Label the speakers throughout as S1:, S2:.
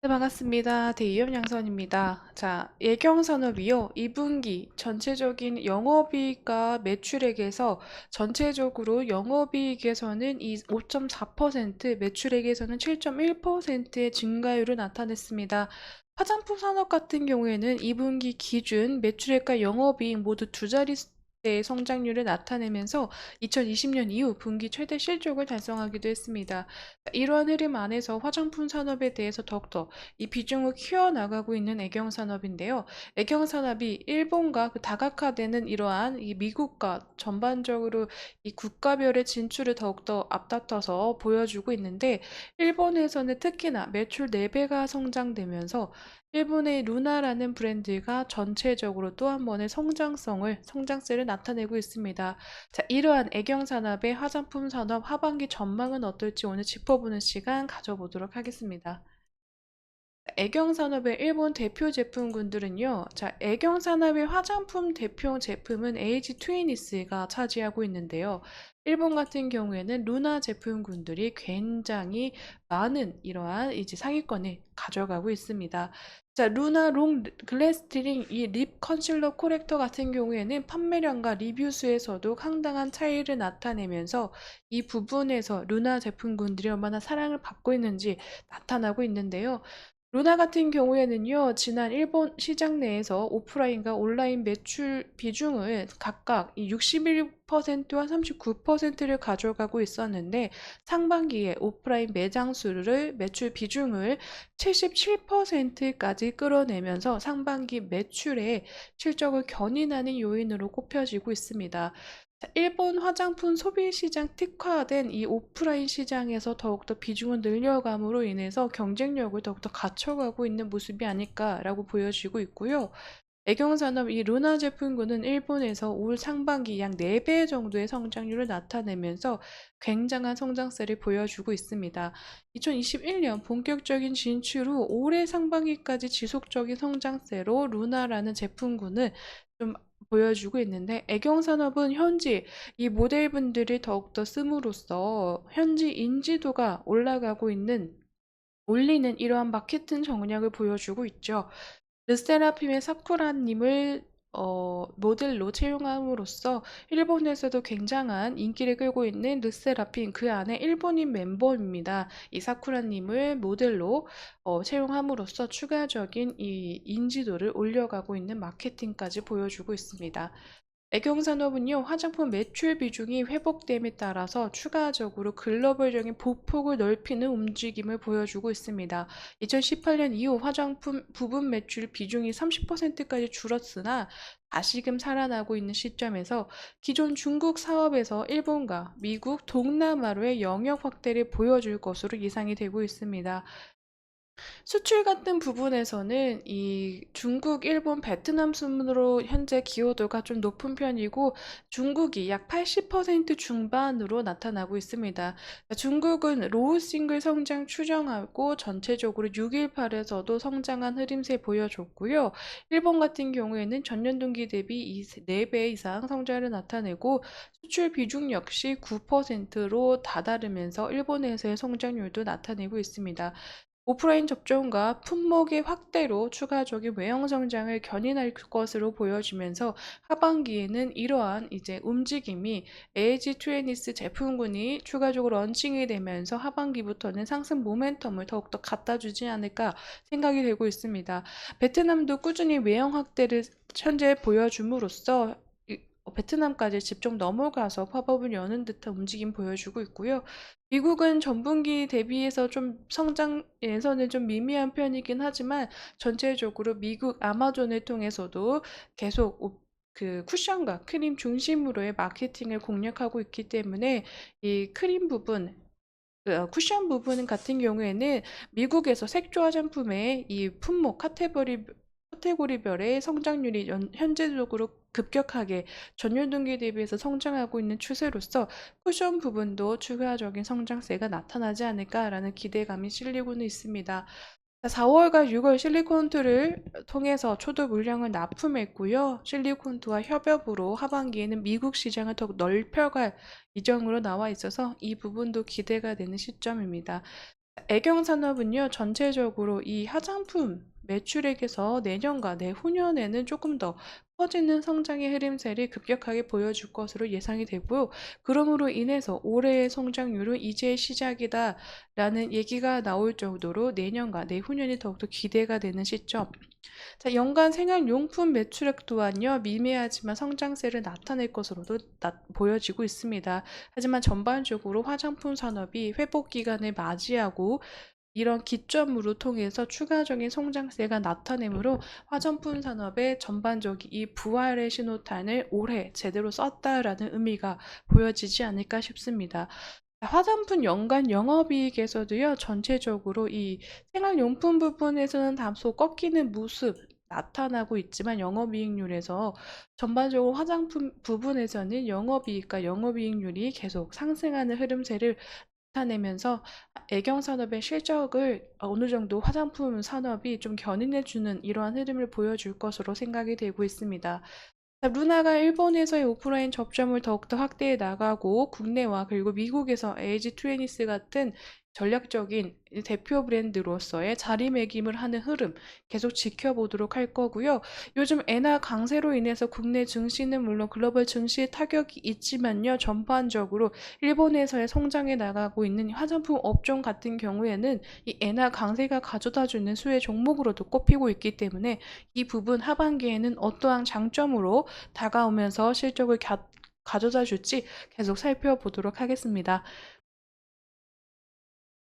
S1: 네, 반갑습니다. 대이업 양선입니다. 자, 예경산업이요. 2분기 전체적인 영업이익과 매출액에서 전체적으로 영업이익에서는 이 5.4%, 매출액에서는 7.1%의 증가율을 나타냈습니다. 화장품 산업 같은 경우에는 2분기 기준 매출액과 영업이익 모두 두 자릿수의 성장률을 나타내면서 2020년 이후 분기 최대 실적을 달성하기도 했습니다. 이러한 흐름 안에서 화장품 산업에 대해서 더욱더 이 비중을 키워나가고 있는 애경산업인데요. 애경산업이 일본과 그 다각화되는 이러한 이 미국과 전반적으로 이 국가별의 진출을 더욱더 앞다퉈서 보여주고 있는데, 일본에서는 특히나 매출 4배가 성장되면서 일본의 루나라는 브랜드가 전체적으로 또 한 번의 성장세를 나타내고 있습니다. 자, 이러한 애경산업의 화장품 산업 하반기 전망은 어떨지 오늘 짚어보는 시간 가져보도록 하겠습니다. 애경산업의 일본 대표 제품군들은요. 자, 애경산업의 화장품 대표 제품은 에이지 트위니스가 차지하고 있는데요. 일본 같은 경우에는 루나 제품군들이 굉장히 많은 이러한 이제 상위권을 가져가고 있습니다. 자, 루나 롱 글래스트링 이 립 컨실러 코렉터 같은 경우에는 판매량과 리뷰 수에서도 상당한 차이를 나타내면서 이 부분에서 루나 제품군들이 얼마나 사랑을 받고 있는지 나타나고 있는데요. 루나 같은 경우에는요, 지난 일본 시장 내에서 오프라인과 온라인 매출 비중을 각각 이 61%와 39%를 가져가고 있었는데, 상반기에 오프라인 매장 수를 매출 비중을 77%까지 끌어내면서 상반기 매출의 실적을 견인하는 요인으로 꼽혀지고 있습니다. 자, 일본 화장품 소비 시장 특화된 이 오프라인 시장에서 더욱더 비중을 늘려감으로 인해서 경쟁력을 더욱더 갖춰가고 있는 모습이 아닐까라고 보여지고 있고요. 애경산업 이 루나 제품군은 일본에서 올 상반기 약 4배 정도의 성장률을 나타내면서 굉장한 성장세를 보여주고 있습니다. 2021년 본격적인 진출 후 올해 상반기까지 지속적인 성장세로 루나라는 제품군을 좀 보여주고 있는데, 애경산업은 현지 이 모델분들이 더욱더 씀으로써 현지 인지도가 올리는 이러한 마케팅 전략을 보여주고 있죠. 르세라핌의 사쿠라님을 모델로 채용함으로써 일본에서도 굉장한 인기를 끌고 있는 르세라핌, 그 안에 일본인 멤버입니다. 이 사쿠라님을 모델로 채용함으로써 추가적인 이 인지도를 올려가고 있는 마케팅까지 보여주고 있습니다. 애경산업은요, 화장품 매출 비중이 회복됨에 따라서 추가적으로 글로벌적인 보폭을 넓히는 움직임을 보여주고 있습니다. 2018년 이후 화장품 부분 매출 비중이 30%까지 줄었으나 다시금 살아나고 있는 시점에서 기존 중국 사업에서 일본과 미국, 동남아로의 영역 확대를 보여줄 것으로 예상이 되고 있습니다. 수출 같은 부분에서는 이 중국, 일본, 베트남 순으로 현재 기여도가 좀 높은 편이고, 중국이 약 80% 중반으로 나타나고 있습니다. 중국은 로우 싱글 성장 추정하고 전체적으로 618에서도 성장한 흐림세 보여줬고요. 일본 같은 경우에는 전년 동기 대비 4배 이상 성장을 나타내고, 수출 비중 역시 9%로 다다르면서 일본에서의 성장률도 나타내고 있습니다. 오프라인 접종과 품목의 확대로 추가적인 외형 성장을 견인할 것으로 보여지면서 하반기에는 이러한 이제 움직임이 LG 트윈니스 제품군이 추가적으로 런칭이 되면서 하반기부터는 상승 모멘텀을 더욱더 갖다 주지 않을까 생각이 되고 있습니다. 베트남도 꾸준히 외형 확대를 현재 보여줌으로써 베트남까지 직접 넘어가서 팝업을 여는 듯한 움직임 보여주고 있고요. 미국은 전분기 대비해서 좀 성장에서는 좀 미미한 편이긴 하지만 전체적으로 미국 아마존을 통해서도 계속 그 쿠션과 크림 중심으로의 마케팅을 공략하고 있기 때문에 이 크림 부분, 쿠션 부분 같은 경우에는 미국에서 색조 화장품의 이 품목 카테고리별의 성장률이 현재적으로 급격하게 전년 동기 대비해서 성장하고 있는 추세로서 쿠션 부분도 추가적인 성장세가 나타나지 않을까라는 기대감이 실리고는 있습니다. 4월과 6월 실리콘투를 통해서 초도 물량을 납품했고요. 실리콘투와 협업으로 하반기에는 미국 시장을 더욱 넓혀갈 예정으로 나와 있어서 이 부분도 기대가 되는 시점입니다. 애경 산업은요, 전체적으로 이 화장품 매출액에서 내년과 내후년에는 조금 더 커지는 성장의 흐름세를 급격하게 보여줄 것으로 예상이 되고요. 그러므로 인해서 올해의 성장률은 이제 시작이다라는 얘기가 나올 정도로 내년과 내후년이 더욱더 기대가 되는 시점. 자, 연간 생활용품 매출액 또한요, 미미하지만 성장세를 나타낼 것으로도 보여지고 있습니다. 하지만 전반적으로 화장품 산업이 회복 기간을 맞이하고 이런 기점으로 통해서 추가적인 성장세가 나타내므로 화장품 산업의 전반적인 이 부활의 신호탄을 올해 제대로 썼다라는 의미가 보여지지 않을까 싶습니다. 화장품 연간 영업이익에서도요, 전체적으로 이 생활용품 부분에서는 다소 꺾이는 모습 나타나고 있지만 영업이익률에서 전반적으로 화장품 부분에서는 영업이익과 영업이익률이 계속 상승하는 흐름세를 나타내면서 애경 산업의 실적을 어느 정도 화장품 산업이 좀 견인해주는 이러한 흐름을 보여줄 것으로 생각이 되고 있습니다. 루나가 일본에서의 오프라인 접점을 더욱더 확대해 나가고 국내와 그리고 미국에서 LG 트윈니스 같은 전략적인 대표 브랜드로서의 자리매김을 하는 흐름 계속 지켜보도록 할 거고요. 요즘 엔화 강세로 인해서 국내 증시는 물론 글로벌 증시에 타격이 있지만요. 전반적으로 일본에서의 성장해 나가고 있는 화장품 업종 같은 경우에는 이 엔화 강세가 가져다주는 수혜 종목으로도 꼽히고 있기 때문에 이 부분 하반기에는 어떠한 장점으로 다가오면서 실적을 가져다 줄지 계속 살펴보도록 하겠습니다.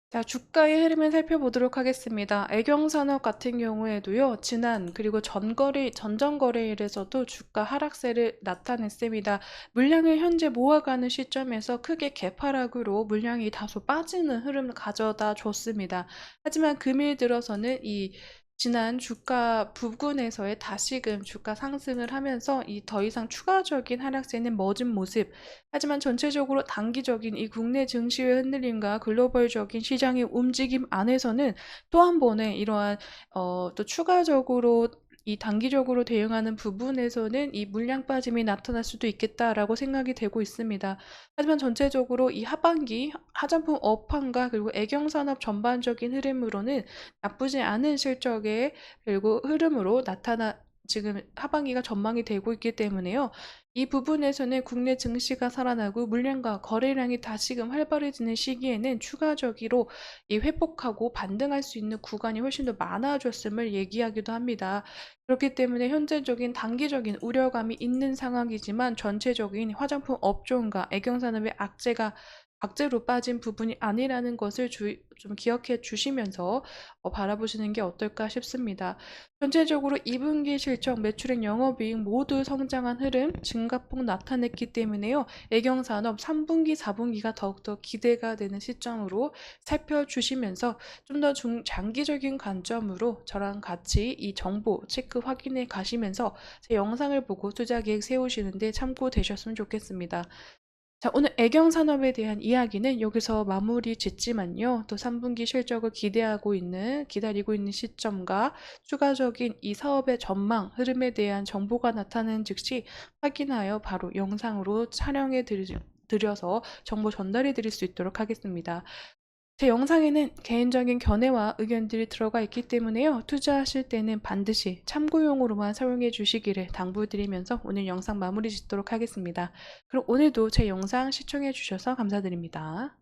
S1: 자, 주가의 흐름을 살펴보도록 하겠습니다. 애경산업 같은 경우에도요, 지난 그리고 전전거래일에서도 주가 하락세를 나타냈습니다. 물량을 현재 모아가는 시점에서 크게 개파락으로 물량이 다소 빠지는 흐름을 가져다 줬습니다. 하지만 금일 들어서는 이 지난 주가 부근에서의 다시금 주가 상승을 하면서 이 더 이상 추가적인 하락세는 멎은 모습. 하지만 전체적으로 단기적인 이 국내 증시의 흔들림과 글로벌적인 시장의 움직임 안에서는 또 한 번의 이러한 또 추가적으로 이 단기적으로 대응하는 부분에서는 이 물량 빠짐이 나타날 수도 있겠다라고 생각이 되고 있습니다. 하지만 전체적으로 이 하반기 화장품 업황과 그리고 애경산업 전반적인 흐름으로는 나쁘지 않은 실적의 그리고 흐름으로 지금 하반기가 전망이 되고 있기 때문에요. 이 부분에서는 국내 증시가 살아나고 물량과 거래량이 다시금 활발해지는 시기에는 추가적으로 이 회복하고 반등할 수 있는 구간이 훨씬 더 많아졌음을 얘기하기도 합니다. 그렇기 때문에 현재적인 단기적인 우려감이 있는 상황이지만 전체적인 화장품 업종과 애경산업의 악재로 빠진 부분이 아니라는 것을 좀 기억해 주시면서 바라보시는 게 어떨까 싶습니다. 전체적으로 2분기 실적, 매출액, 영업이익 모두 성장한 흐름, 증가폭 나타냈기 때문에요. 애경산업 3분기, 4분기가 더욱더 기대가 되는 시점으로 살펴주시면서 좀 더 장기적인 관점으로 저랑 같이 이 정보 체크 확인해 가시면서 제 영상을 보고 투자 계획 세우시는데 참고되셨으면 좋겠습니다. 자, 오늘 애경 산업에 대한 이야기는 여기서 마무리 짓지만요. 또 3분기 실적을 기다리고 있는 시점과 추가적인 이 사업의 전망, 흐름에 대한 정보가 나타나는 즉시 확인하여 바로 영상으로 촬영해 드려서 정보 전달해 드릴 수 있도록 하겠습니다. 제 영상에는 개인적인 견해와 의견들이 들어가 있기 때문에요. 투자하실 때는 반드시 참고용으로만 사용해 주시기를 당부드리면서 오늘 영상 마무리 짓도록 하겠습니다. 그럼 오늘도 제 영상 시청해 주셔서 감사드립니다.